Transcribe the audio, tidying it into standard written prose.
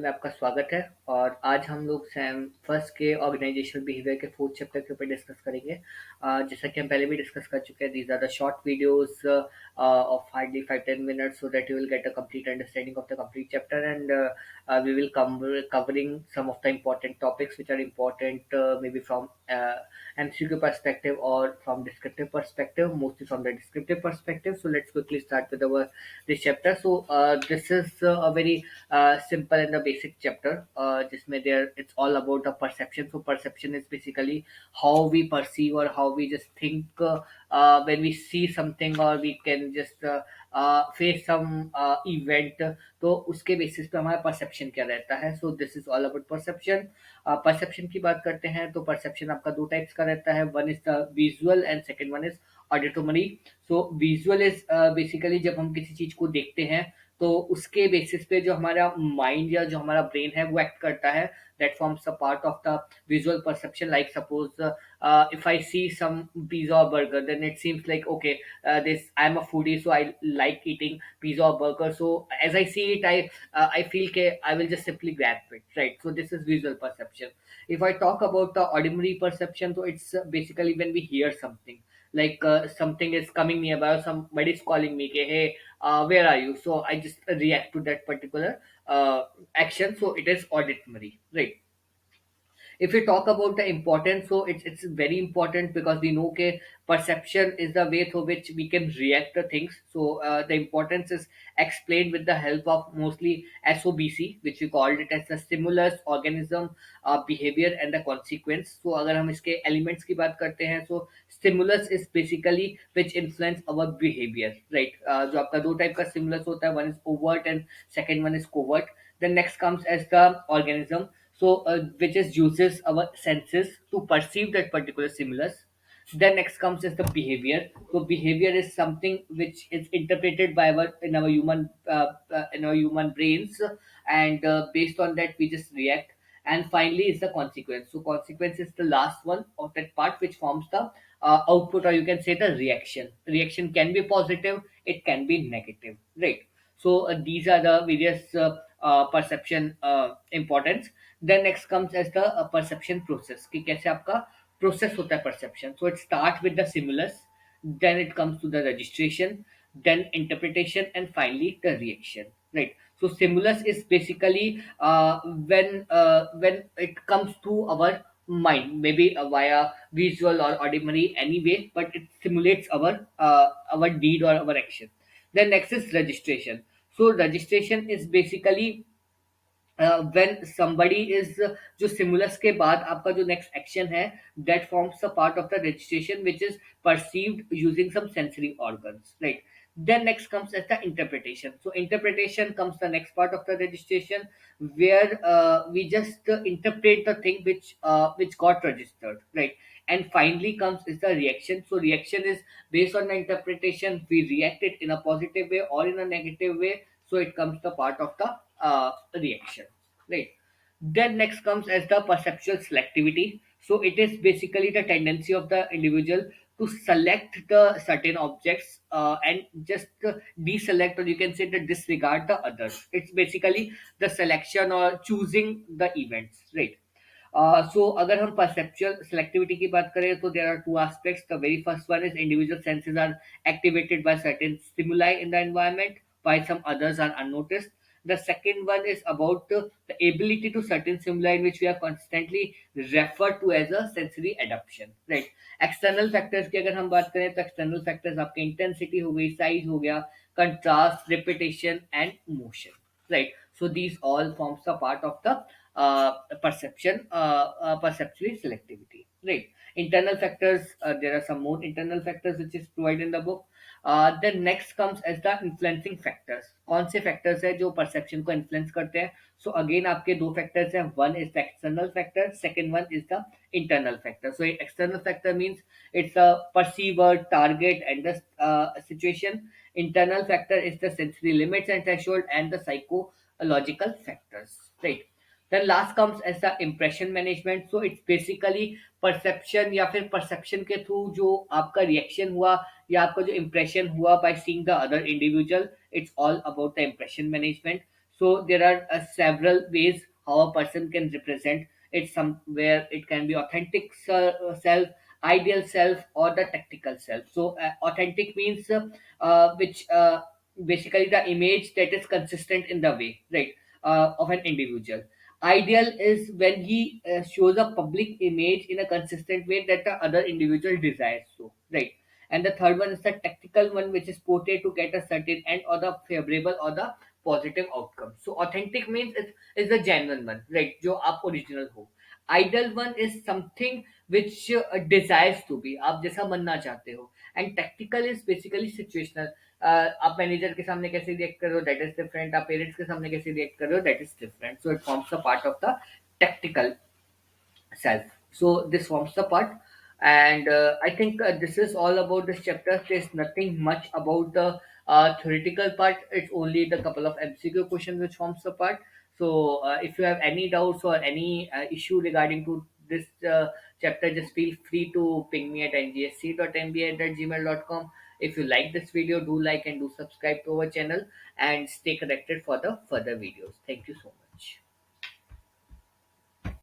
में आपका स्वागत है। और आज हम लोग सैम फर्स्ट के ऑर्गेनाइजेशनल बिहेवियर के फोर्थ चैप्टर के ऊपर डिस्कस करेंगे। जैसा कि हम पहले भी डिस्कस कर चुके हैं, these are the short videos of hardly 5-10 minutes, so that you will get a complete understanding of the complete chapter, and we will covering some of the important topics which are important, maybe from MCQ perspective or from descriptive perspective, mostly from the descriptive perspective. So let's quickly start with our this chapter. So this is a very simple and the basic chapter, जिसमें there it's all about the perception. So perception is basically how we perceive or how we just think when we see something, or we can just face some event. तो उसके basis पे हमारा perception क्या रहता है. So this is all about perception. Perception की बात करते हैं तो परसेप्शन आपका दो टाइप्स का रहता है. One is the visual and second one is auditory. So visual is basically जब हम किसी चीज को देखते हैं तो उसके बेसिस पे जो हमारा माइंड या जो हमारा ब्रेन है वो एक्ट करता है. That forms a part of the visual perception. Like suppose if I see some pizza or burger, then it seems like okay, this I'm a foodie, so I like eating pizza or burger. So as I see it, I feel that I will just simply grab it, right? So this is visual perception. If I talk about the auditory perception, so it's basically when we hear something, like something is coming nearby, or somebody is calling me ke, hey, where are you? So I just react to that particular action. So it is auditory, right? If we talk about the importance, so it's very important because we know that perception is the way through which we can react to things. So the importance is explained with the help of mostly SOBC, which we called it as the stimulus, organism, behavior and the consequence. So अगर हम इसके elements की बात करते हैं, so stimulus is basically which influence our behavior, right? जो आपका दो टाइप का stimulus होता है, one is overt and second one is covert. Then next comes as the organism, so which is uses our senses to perceive that particular stimulus. Then next comes as the behavior. So behavior is something which is interpreted by our in our human brains, and based on that we just react. And finally is the consequence. So consequence is the last one of that part which forms the output, or you can say the reaction. Reaction can be positive, it can be negative, right? So these are the various perception importance. Then next comes as the perception process, कि कैसे आपका process होता है perception. So it starts with the stimulus, then it comes to the registration, then interpretation, and finally the reaction, right? So stimulus is basically when it comes to our mind, maybe via visual or auditory anyway, but it stimulates our deed or our action. Then next is registration. So registration is basically when somebody is जो stimulus के बाद आपका जो next action है, that forms a part of the registration which is perceived using some sensory organs, right? Then next comes as the interpretation. So interpretation comes the next part of the registration, where we just interpret the thing which got registered, right? And finally comes is the reaction. So reaction is based on the interpretation, we react it in a positive way or in a negative way. So it comes the part of the reaction, right? Then next comes as the perceptual selectivity. So it is basically the tendency of the individual to select the certain objects and just deselect, or you can say the disregard the others. It's basically the selection or choosing the events, right? So अगर हम perceptual selectivity की बात करें तो there are two aspects. The very first one is individual senses are activated by certain stimuli in the environment, while some others are unnoticed. The second one is about the ability to certain stimuli in which we are constantly referred to as a sensory adaptation, right? External factors की अगर हम बात करें तो external factors आपके intensity हो गई, size हो गया, contrast, repetition and motion, right? So these all forms a part of the perceptual selectivity, right? Internal factors, there are some more internal factors which is provided in the book. Then next comes as the influencing factors. कौन से factors है जो perception को influence करते हैं? So again आपके दो factors हैं. One is the external factor, second one is the internal factor. So external factor means it's a perceiver, target and the situation. Internal factor is the sensory limits and threshold and the psychological factors, right? Then last comes as the impression management. So it's basically perception या फिर perception के through जो आपका reaction हुआ या आपका जो impression हुआ by seeing the other individual, it's all about the impression management. So there are several ways how a person can represent it. Somewhere it can be authentic self, ideal self, or the tactical self. So authentic means which basically the image that is consistent in the way, right, of an individual. Ideal is when he shows a public image in a consistent way that the other individual desires, so right. And the third one is the tactical one, which is portrayed to get a certain end or the favorable or the positive outcome. So authentic means it's the genuine one, right, जो आप original हो. Ideal one is something which desires to be, आप जैसा बनना चाहते हो. And tactical is basically situational. आप manager के सामने कैसे रिएक्ट कर रहे हो, दैट इज डिफरेंट. आप पेरेंट्स के सामने कैसे रिएक्ट कर रहे हो, that is different. So it forms a part of the tactical self. So this forms the part, and I think this is all about this chapter. There's nothing much about the theoretical part. It's only the couple of MCQ questions which forms the part. So if you have any doubts or any issue regarding to this chapter, just feel free to ping me at ngsc.mba@gmail.com. If you like this video, do like and do subscribe to our channel and stay connected for the further videos. Thank you so much.